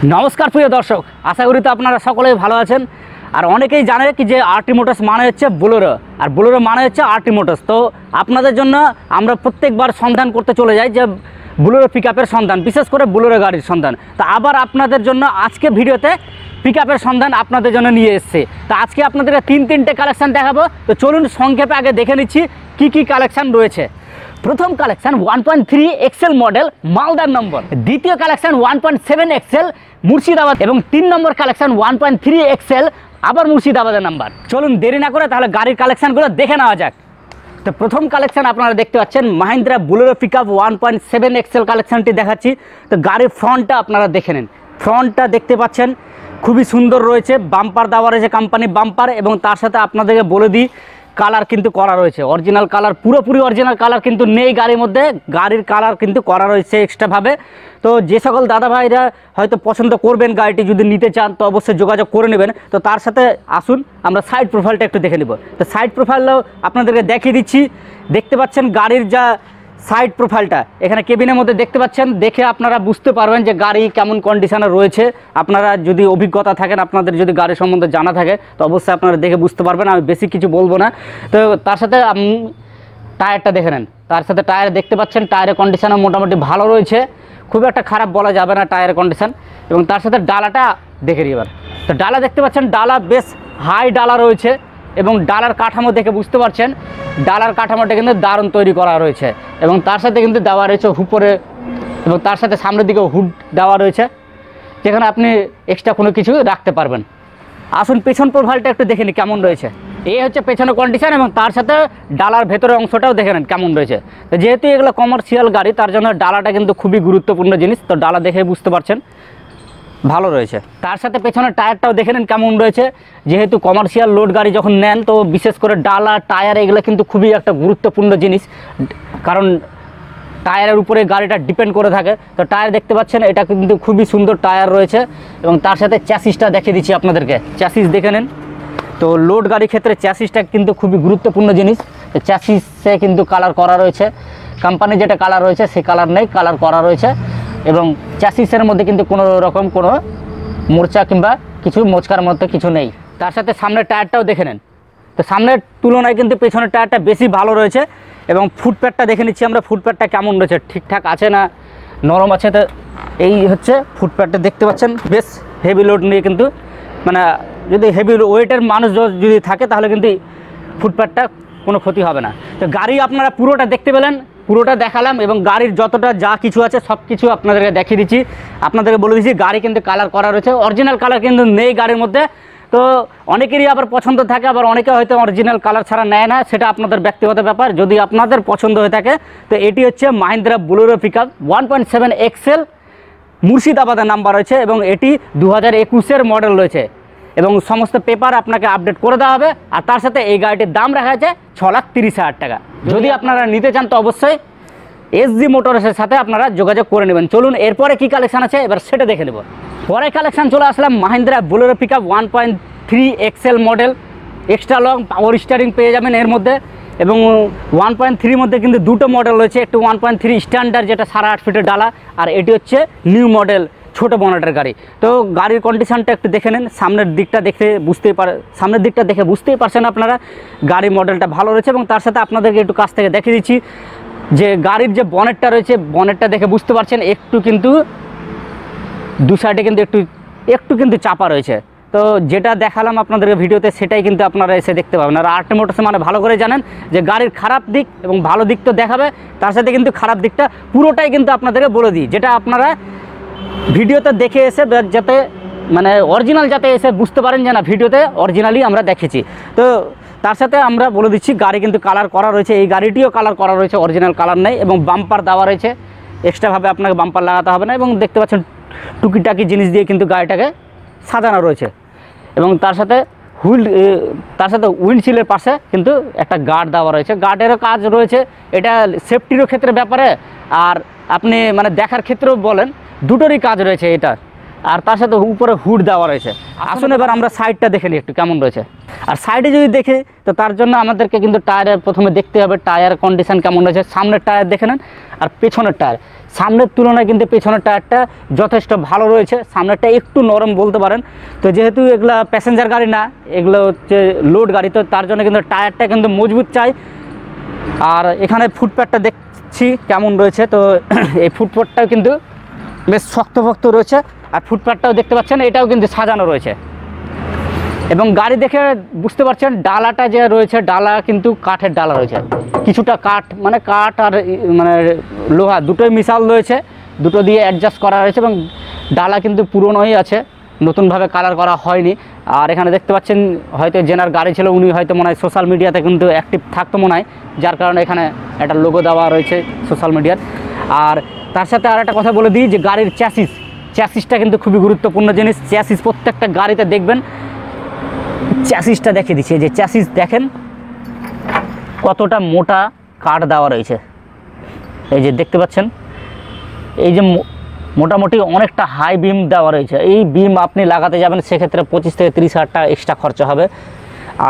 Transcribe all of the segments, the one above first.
নমস্কার প্রিয় দর্শক, আশা করি তো আপনারা সকলেই ভালো আছেন। আর অনেকেই জানে কি যে আরটি মোটরস মানে হচ্ছে বোলেরো, আর বোলেরো মানে হচ্ছে আরটি মোটরস। তো আপনাদের জন্য আমরা প্রত্যেকবার সন্ধান করতে চলে যাই যে বোলেরো পিকআপের সন্ধান, বিশেষ করে বোলেরো গাড়ির সন্ধান। তো আবার আপনাদের জন্য আজকে ভিডিওতে পিকআপের সন্ধান আপনাদের জন্য নিয়ে এসেছে। তো আজকে আপনাদেরকে তিনটে কালেকশান দেখাবো। তো চলুন সংক্ষেপে আগে দেখে নিচ্ছি কি কালেকশান রয়েছে। প্রথম কালেকশন 1.3 এক্সেল মডেল মালদার নম্বর, দ্বিতীয় কালেকশন 1.7 এক্সেল মুর্শিদাবাদ এবং 3 নম্বর কালেকশন 1.3 এক্সেল আবার মুর্শিদাবাদের নাম্বার। চলুন দেরি না করে তাহলে গাড়ির কালেকশানগুলো দেখে নেওয়া যাক। তো প্রথম কালেকশন আপনারা দেখতে পাচ্ছেন মাহিন্দ্রা বোলেরো পিকআপ 1.7 এক্সেল কালেকশানটি দেখাচ্ছি। তো গাড়ির ফ্রন্টটা আপনারা দেখে নিন, ফ্রন্টটা দেখতে পাচ্ছেন খুবই সুন্দর রয়েছে, বাম্পার দেওয়া রয়েছে কোম্পানি বাম্পার, এবং তার সাথে আপনাদেরকে বলে দিই কালার কিন্তু করা রয়েছে অরিজিনাল কালার, পুরোপুরি অরিজিনাল কালার কিন্তু নেই গাড়ির মধ্যে, গাড়ির কালার কিন্তু করা রয়েছে এক্সট্রাভাবে। তো যে সকল দাদা ভাইরা হয়তো পছন্দ করবেন গাড়িটি যদি নিতে চান তো অবশ্যই যোগাযোগ করে নেবেন। তো তার সাথে আসুন আমরা সাইড প্রোফাইলটা একটু দেখে নেব। তো সাইড প্রোফাইলটাও আপনাদেরকে দেখিয়ে দিচ্ছি। দেখতে পাচ্ছেন গাড়ির যা সাইড প্রোফাইলটা এখানে কেবিনের মধ্যে দেখতে পাচ্ছেন, দেখে আপনারা বুঝতে পারবেন যে গাড়ি কেমন কন্ডিশনে রয়েছে। আপনারা যদি অভিজ্ঞতা থাকেন, আপনাদের যদি গাড়ি সম্বন্ধে জানা থাকে তো অবশ্যই আপনারা দেখে বুঝতে পারবেন, আমি বেশি কিছু বলবো না। তো তার সাথে টায়ারটা দেখে নেন, তার সাথে টায়ার দেখতে পাচ্ছেন টায়ারের কন্ডিশনও মোটামুটি ভালো রয়েছে, খুব একটা খারাপ বলা যাবে না টায়ারের কন্ডিশন। এবং তার সাথে ডালাটা দেখে নিই এবার। তো ডালা দেখতে পাচ্ছেন ডালা বেশ হাই ডালা রয়েছে, এবং ডালার কাঠামো দেখে বুঝতে পারছেন ডালার কাঠামোটা কিন্তু দারুণ তৈরি করা রয়েছে। এবং তার সাথে কিন্তু দেওয়া রয়েছে উপরে, এবং তার সাথে সামনের দিকে হুড দেওয়া রয়েছে যেখানে আপনি এক্সট্রা কোনো কিছু রাখতে পারবেন। আসুন পেছন প্রোফাইলটা একটু দেখে নিন কেমন রয়েছে। এই হচ্ছে পেছনের কন্ডিশন, এবং তার সাথে ডালার ভেতরের অংশটাও দেখে নেন কেমন রয়েছে। তো যেহেতু এগুলো কমার্শিয়াল গাড়ি তার জন্য ডালাটা কিন্তু খুবই গুরুত্বপূর্ণ জিনিস। তো ডালা দেখে বুঝতে পারছেন ভালো রয়েছে। তার সাথে পেছনের টায়ারটাও দেখে নেন কেমন রয়েছে। যেহেতু কমার্শিয়াল লোড গাড়ি যখন নেন তো বিশেষ করে ডালা টায়ার এগুলো কিন্তু খুবই একটা গুরুত্বপূর্ণ জিনিস, কারণ টায়ারের উপরে গাড়িটা ডিপেন্ড করে থাকে। তো টায়ার দেখতে পাচ্ছেন এটা কিন্তু খুবই সুন্দর টায়ার রয়েছে, এবং তার সাথে চ্যাসিসটা দেখিয়ে দিচ্ছি আপনাদেরকে। চ্যাসিস দেখে নেন। তো লোড গাড়ির ক্ষেত্রে চ্যাসিসটা কিন্তু খুবই গুরুত্বপূর্ণ জিনিস। চ্যাসিসে কিন্তু কালার করা রয়েছে, কোম্পানি যেটা কালার রয়েছে সেই কালার নেই, কালার করা রয়েছে। এবং চ্যাসিসের মধ্যে কিন্তু কোনো রকম কোনো মোর্চা কিংবা কিছু মোচকার মধ্যে কিছু নেই। তার সাথে সামনের টায়ারটাও দেখে নেন। তো সামনের তুলনায় কিন্তু পেছনের টায়ারটা বেশি ভালো রয়েছে। এবং ফুটপ্যাডটা দেখে নিচ্ছি আমরা, ফুটপ্যাডটা কেমন রয়েছে, ঠিকঠাক আছে না নরম আছে। তো এই হচ্ছে ফুটপ্যাডটা দেখতে পাচ্ছেন, বেশ হেভি লোড নিয়ে কিন্তু মানে যদি হেভি ওয়েটের মানুষ যদি থাকে তাহলে কিন্তু ফুটপ্যাডটা কোনো ক্ষতি হবে না। তো গাড়ি আপনারা পুরোটা দেখতে পেলেন, পুরোটা দেখালাম, এবং গাড়ির যতটা যা কিছু আছে সব কিছু আপনাদেরকে দেখিয়ে দিচ্ছি। আপনাদেরকে বলে দিচ্ছি গাড়ি কিন্তু কালার করা রয়েছে, অরিজিনাল কালার কিন্তু নেই গাড়ির মধ্যে। তো অনেকেরই আবার পছন্দ থাকে, আবার অনেকে হয়তো অরিজিনাল কালার ছাড়া নেয় না, সেটা আপনাদের ব্যক্তিগত ব্যাপার। যদি আপনাদের পছন্দ হয়ে থাকে তো এটি হচ্ছে মাহিন্দ্রা বোলেরো পিকআপ 1.7 এক্সেল মুর্শিদাবাদের নাম্বার রয়েছে, এবং এটি 2021-এর মডেল রয়েছে, এবং সমস্ত পেপার আপনাকে আপডেট করে দেওয়া হবে। আর তার সাথে এই গাড়িটির দাম রাখা আছে 6,30,000 টাকা। যদি আপনারা নিতে চান তো অবশ্যই এসজি মোটরসের সাথে আপনারা যোগাযোগ করে নেবেন। চলুন এরপরে কি কালেকশান আছে এবার সেটা দেখে নেব। পরে কালেকশান চলে আসলাম Mahindra Bolero pickup 1.3 XL model, extra long power steering পেয়ে যাবেন এর মধ্যে। এবং 1.3 মধ্যে কিন্তু দুটো মডেল রয়েছে, একটু 1.3 স্ট্যান্ডার্ড যেটা 8.5 ফিটের ডালা, আর এটি হচ্ছে নিউ মডেল ছোটো বনেটের গাড়ি। তো গাড়ির কন্ডিশনটা একটু দেখে নেন, সামনের দিকটা দেখে বুঝতেই পারছেন আপনারা গাড়ির মডেলটা ভালো রয়েছে। এবং তার সাথে আপনাদেরকে একটু কাছ থেকে দেখিয়ে দিচ্ছি যে গাড়ির যে বনেটটা রয়েছে, বনেটটা দেখে বুঝতে পারছেন একটু কিন্তু দু সাইডে কিন্তু একটু কিন্তু চাপা রয়েছে। তো যেটা দেখালাম আপনাদেরকে ভিডিওতে সেটাই কিন্তু আপনারা এসে দেখতে পাবেন। আর আরটি মোটরস মানে ভালো করে জানেন যে গাড়ির খারাপ দিক এবং ভালো দিক তো দেখাবে, তার সাথে কিন্তু খারাপ দিকটা পুরোটাই কিন্তু আপনাদেরকে বলে দিই, যেটা আপনারা ভিডিওতে দেখে এসে যাতে মানে অরিজিনাল যাতে এসে বুঝতে পারেন যে না ভিডিওতে অরিজিনালি আমরা দেখেছি। তো তার সাথে আমরা বলে দিচ্ছি গাড়ি কিন্তু কালার করা রয়েছে, এই গাড়িটিও কালার করা রয়েছে, অরিজিনাল কালার নেই, এবং বাম্পার দেওয়া রয়েছে, এক্সট্রাভাবে আপনাকে বাম্পার লাগাতে হবে না। এবং দেখতে পাচ্ছেন টুকিটাকি জিনিস দিয়ে কিন্তু গাড়িটাকে সাজানো রয়েছে। এবং তার সাথে উইন্ডশিল্ডের পাশে কিন্তু একটা গার্ড দেওয়া রয়েছে, গার্ডেরও কাজ রয়েছে, এটা সেফটিরও ক্ষেত্রে ব্যাপারে আর আপনি মানে দেখার ক্ষেত্রেও বলেন, দুটোরই কাজ রয়েছে এটা। আর তার সাথে উপরে হুড দেওয়া রয়েছে। আসুন এবার আমরা সাইডটা দেখে নিই একটু কেমন রয়েছে। আর সাইডে যদি দেখি তো তার জন্য আমাদেরকে কিন্তু টায়ারের প্রথমে দেখতে হবে টায়ার কন্ডিশন কেমন রয়েছে। সামনের টায়ার দেখে নেন আর পেছনের টায়ার, সামনের তুলনায় কিন্তু পেছনের টায়ারটা যথেষ্ট ভালো রয়েছে, সামনেরটা একটু নরম বলতে পারেন। তো যেহেতু এগুলা প্যাসেঞ্জার গাড়ি না, এগুলো হচ্ছে লোড গাড়ি, তো তার জন্য কিন্তু টায়ারটা কিন্তু মজবুত চাই। আর এখানে ফুটপ্যাডটা দেখছি কেমন রয়েছে, তো এই ফুটপ্যাডটাও কিন্তু বেশ শক্তপোক্ত রয়েছে। আর ফুটপ্যাডটাও দেখতে পাচ্ছেন, এটাও কিন্তু সাজানো রয়েছে। এবং গাড়ি দেখে বুঝতে পারছেন ডালাটা যে রয়েছে, ডালা কিন্তু কাঠের ডালা রয়েছে, কিছুটা কাঠ মানে কাঠ আর মানে লোহা দুটোই মিশাল রয়েছে, দুটো দিয়ে অ্যাডজাস্ট করা রয়েছে। এবং ডালা কিন্তু পুরনোই আছে, নতুনভাবে কালার করা হয়নি। আর এখানে দেখতে পাচ্ছেন হয়তো জেনার গাড়ি ছিল, উনি হয়তো মনে হয় সোশ্যাল মিডিয়াতে কিন্তু অ্যাক্টিভ থাকতো মনে হয়, যার কারণে এখানে একটা লোগো দেওয়া রয়েছে সোশ্যাল মিডিয়ার। আর তার সাথে আর একটা কথা বলে দিই যে গাড়ির চ্যাসিসটা কিন্তু খুবই গুরুত্বপূর্ণ জিনিস। চ্যাসিস প্রত্যেকটা গাড়িতে দেখবেন, চ্যাসিসটা দেখিয়ে দিচ্ছি। যে চ্যাসিস দেখেন কতটা মোটা কাঠ দেওয়া রয়েছে, এই যে দেখতে পাচ্ছেন, এই যে মোটামুটি অনেকটা হাই বিম দেওয়া রয়েছে। এই বিম আপনি লাগাতে যাবেন সেক্ষেত্রে 25 থেকে 30 হাজার টাকা এক্সট্রা খরচা হবে।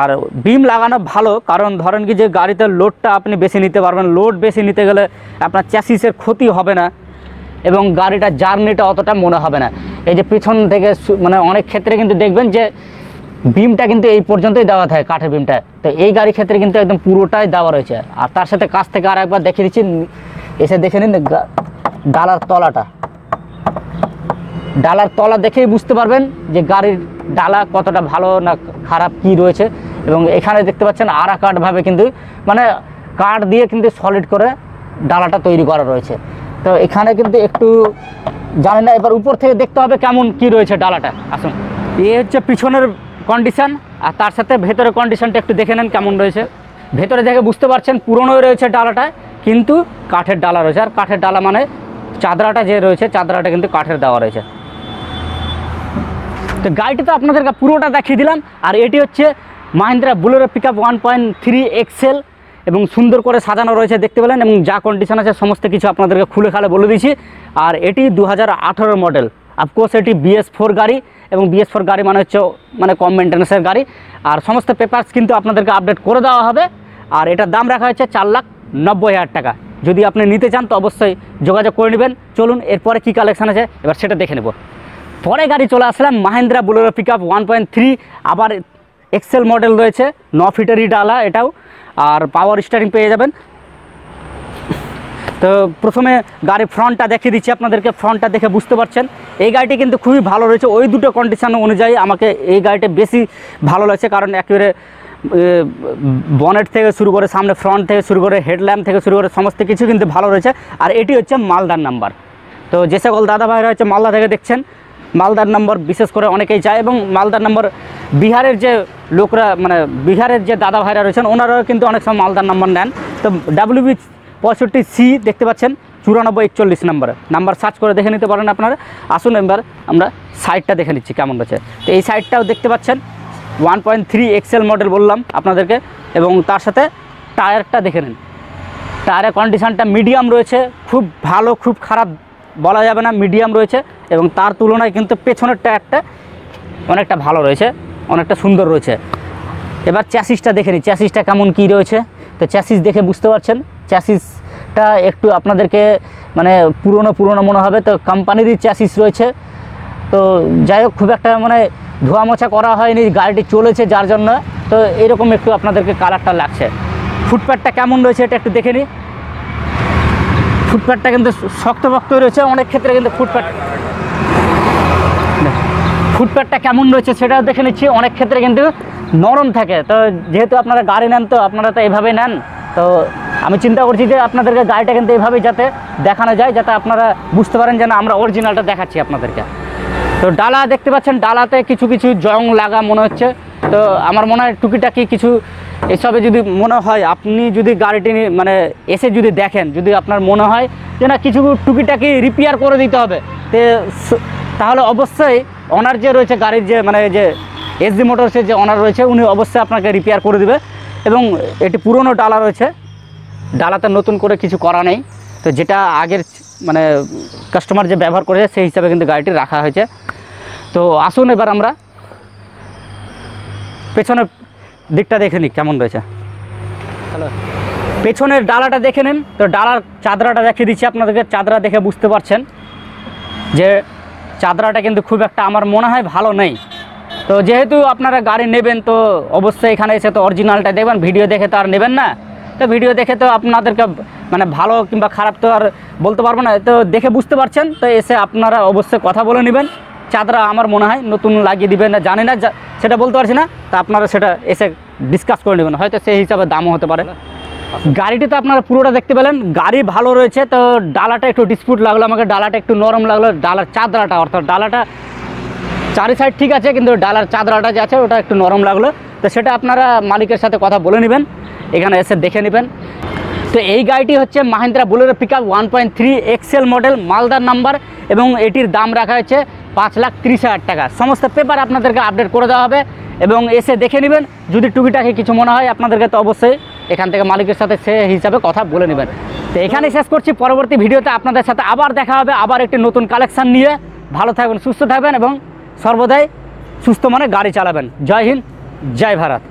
আর বিম লাগানো ভালো, কারণ ধরেন কি যে গাড়িতে লোডটা আপনি বেশি নিতে পারবেন, লোড বেশি নিতে গেলে আপনার চ্যাসিসের ক্ষতি হবে না এবং গাড়িটা জার্নিটা অতটা মনে হবে না। এই যে পিছন থেকে মানে অনেক ক্ষেত্রে কিন্তু দেখবেন যে বিমটা কিন্তু এই পর্যন্তই দেওয়া থাকে, কাঠের বিমটা, তো এই গাড়ির ক্ষেত্রে কিন্তু একদম পুরোটাই দেওয়া রয়েছে। আর তার সাথে কাছ থেকে আর একবার দেখিয়ে দিচ্ছি, এসে দেখে নিন ডালার তলাটা, ডালার তলা দেখেই বুঝতে পারবেন যে গাড়ির ডালা কতটা ভালো না খারাপ কি রয়েছে। এবং এখানে দেখতে পাচ্ছেন আরা কাঠভাবে কিন্তু মানে কাঠ দিয়ে কিন্তু সলিড করে ডালাটা তৈরি করা রয়েছে। তো এখানে কিন্তু একটু জানি না, এবার উপর থেকে দেখতে হবে কেমন কি রয়েছে ডালাটা। আসুন, এই হচ্ছে পিছনের কন্ডিশন, আর তার সাথে ভেতরের কন্ডিশনটা একটু দেখে নেন কেমন রয়েছে। ভেতরে দেখে বুঝতে পারছেন পুরনোই রয়েছে ডালাটায়, কিন্তু কাঠের ডালা রয়েছে। আর কাঠের ডালা মানে চাদরাটা যে রয়েছে, চাদরাটা কিন্তু কাঠের দেওয়া রয়েছে। তো গাড়িটি তো আপনাদেরকে পুরোটা দেখিয়ে দিলাম। আর এটি হচ্ছে মাহিন্দ্রা বোলেরো পিকআপ 1.3 এক্সেল, এবং সুন্দর করে সাজানো রয়েছে দেখতে পেলেন, এবং যা কন্ডিশন আছে সমস্ত কিছু আপনাদেরকে খুলে খালে বলে দিয়েছি। আর এটি 2018 মডেল, অফকোর্স এটি BS4 গাড়ি, এবং BS4 গাড়ি মানে হচ্ছে মানে কম মেনটেন্যান্সের গাড়ি। আর সমস্ত পেপারস কিন্তু আপনাদেরকে আপডেট করে দেওয়া হবে। আর এটার দাম রাখা হয়েছে 4,90,000 টাকা। যদি আপনি নিতে চান তো অবশ্যই যোগাযোগ করে নেবেন। চলুন এরপরে কী কালেকশান আছে এবার সেটা দেখে নেব। পরে গাড়ি চলে আসলাম মাহিন্দ্রা বোলেরো পিকআপ 1.3, আবার এক্সেল মডেল রয়েছে, 9 ফিটেরই ডালা এটাও, আর পাওয়ার স্টিয়ারিং পেয়ে যাবেন। তো প্রথমে গাড়ির ফ্রন্টটা দেখিয়ে দিচ্ছি আপনাদেরকে, ফ্রন্টটা দেখে বুঝতে পারছেন এই গাড়িটি কিন্তু খুবই ভালো রয়েছে। ওই দুটো কন্ডিশন অনুযায়ী আমাকে এই গাড়িটা বেশি ভালো লাগছে, কারণ একেবারে বনেট থেকে শুরু করে সামনে ফ্রন্ট থেকে শুরু করে হেডল্যাম্প থেকে শুরু করে সমস্ত কিছু কিন্তু ভালো রয়েছে। আর এটি হচ্ছে মালদার নাম্বার। তো যে সকল দাদা ভাইরা হচ্ছে মালদা থেকে দেখছেন, মালদার নম্বর বিশেষ করে অনেকেই চায়, এবং মালদার নম্বর বিহারের যে লোকরা মানে বিহারের যে দাদা ভাইরা রয়েছেন ওনারাও কিন্তু অনেক সময় মালদার নম্বর নেন। তো WB65C দেখতে পাচ্ছেন 9441 নাম্বার সার্চ করে দেখে নিতে পারেন আপনারা। আসুন এবার আমরা সাইডটা দেখে নিচ্ছি কেমন রয়েছে। তো এই সাইডটাও দেখতে পাচ্ছেন 1.3 এক্সেল মডেল বললাম আপনাদেরকে, এবং তার সাথে টায়ারটা দেখে নিন। টায়ারের কন্ডিশানটা মিডিয়াম রয়েছে, খুব ভালো খুব খারাপ বলা যাবে না, মিডিয়াম রয়েছে। এবং তার তুলনায় কিন্তু পেছনের টায়ারটা অনেকটা ভালো রয়েছে, অনেকটা সুন্দর রয়েছে। এবার চ্যাসিসটা দেখে নিই, চ্যাসিসটা কেমন কী রয়েছে। তো চ্যাসিস দেখে বুঝতে পারছেন চ্যাসিসটা একটু আপনাদেরকে মানে পুরনো মনে হবে। তো কোম্পানিরই চ্যাসিস রয়েছে। তো যাই হোক খুব একটা মানে ধোয়া মোছা করা হয়নি, গাড়িটি চলেছে যার জন্য তো এরকম একটু আপনাদেরকে কালারটা লাগছে। ফুটপ্যাডটা কেমন রয়েছে এটা একটু দেখে নিই। ফুটপ্যাডটা কিন্তু শক্তপোক্ত রয়েছে, অনেক ক্ষেত্রে কিন্তু ফুটপ্যাডটা কেমন রয়েছে সেটাও দেখে নিচ্ছি। অনেক ক্ষেত্রে কিন্তু নরম থাকে, তো যেহেতু আপনারা গাড়ি নেন তো আপনারা তো এইভাবেই নেন, তো আমি চিন্তা করছি যে আপনাদেরকে গাড়িটা কিন্তু এইভাবেই যাতে দেখানো যায়, যাতে আপনারা বুঝতে পারেন যে না আমরা অরিজিনালটা দেখাচ্ছি আপনাদেরকে। তো ডালা দেখতে পাচ্ছেন, ডালাতে কিছু কিছু জং লাগা মনে হচ্ছে। তো আমার মনে হয় টুকিটাকি কিছু এসবে যদি মনে হয়, আপনি যদি গাড়িটি মানে এসে যদি দেখেন, যদি আপনার মনে হয় যে না কিছু টুকিটাকি রিপেয়ার করে দিতে হবে, তাহলে অবশ্যই ওনার যে রয়েছে গাড়ির যে মানে যে SD মোটরসের যে ওনার রয়েছে উনি অবশ্যই আপনাকে রিপেয়ার করে দেবে। এবং এটি পুরনো ডালা রয়েছে, ডালাতে নতুন করে কিছু করা নেই। তো যেটা আগের মানে কাস্টমার যে ব্যবহার করেছে সেই হিসাবে কিন্তু গাড়িটি রাখা হয়েছে। তো আসুন এবার আমরা পেছনের দিকটা দেখে নিই কেমন রয়েছে। হ্যালো, পেছনের ডালাটা দেখে নিন। তো ডালার চাদরাটা দেখিয়ে দিচ্ছি আপনাদেরকে, চাদরা দেখে বুঝতে পারছেন যে চাদরাটা কিন্তু খুব একটা আমার মনে হয় ভালো নেই। তো যেহেতু আপনারা গাড়ি নেবেন তো অবশ্যই এখানে এসে তো অরিজিনালটা দেখবেন, ভিডিও দেখে তো আর নেবেন না। তো ভিডিও দেখে তো আপনাদেরকে মানে ভালো কিংবা খারাপ তো আর বলতে পারবো না, তো দেখে বুঝতে পারছেন। তো এসে আপনারা অবশ্যই কথা বলে নেবেন। চাদরা আমার মনে হয় নতুন লাগিয়ে দিবেন না, জানি না, সেটা বলতে পারছি না। তো আপনারা সেটা এসে ডিসকাস করে নেবেন, হয়তো সেই হিসাবে দামও হতে পারে। গাড়িটি তো আপনারা পুরোটা দেখতে পেলেন, গাড়ি ভালো রয়েছে। তো ডালাটা একটু ডিসপুট লাগলো আমাকে, ডালাটা একটু নরম লাগলো, ডালার চাদরাটা অর্থাৎ ডালাটা চারি সাইড ঠিক আছে, কিন্তু ডালার চাদরাটা যে আছে ওটা একটু নরম লাগলো। তো সেটা আপনারা মালিকের সাথে কথা বলে নেবেন, এখানে এসে দেখে নেবেন। তো এই গাড়িটি হচ্ছে Mahindra Bolero pickup 1.3 XL model, মালদার নাম্বার, এবং এটির দাম রাখা হয়েছে 5,30,000 টাকা। সমস্ত পেপার আপনাদেরকে আপডেট করে দেওয়া হবে এবং এসে দেখে নেবেন। যদি টুকিটাকি কিছু মনে হয় আপনাদেরকে তো অবশ্যই এখান থেকে মালিকের সাথে সে হিসাবে কথা বলে নেবেন। তো এখানে শেষ করছি, পরবর্তী ভিডিওতে আপনাদের সাথে আবার দেখা হবে, আবার একটি নতুন কালেকশান নিয়ে। ভালো থাকবেন, সুস্থ থাকবেন এবং সর্বদাই সুস্থ মনে গাড়ি চালাবেন। জয় হিন্দ, জয় ভারত।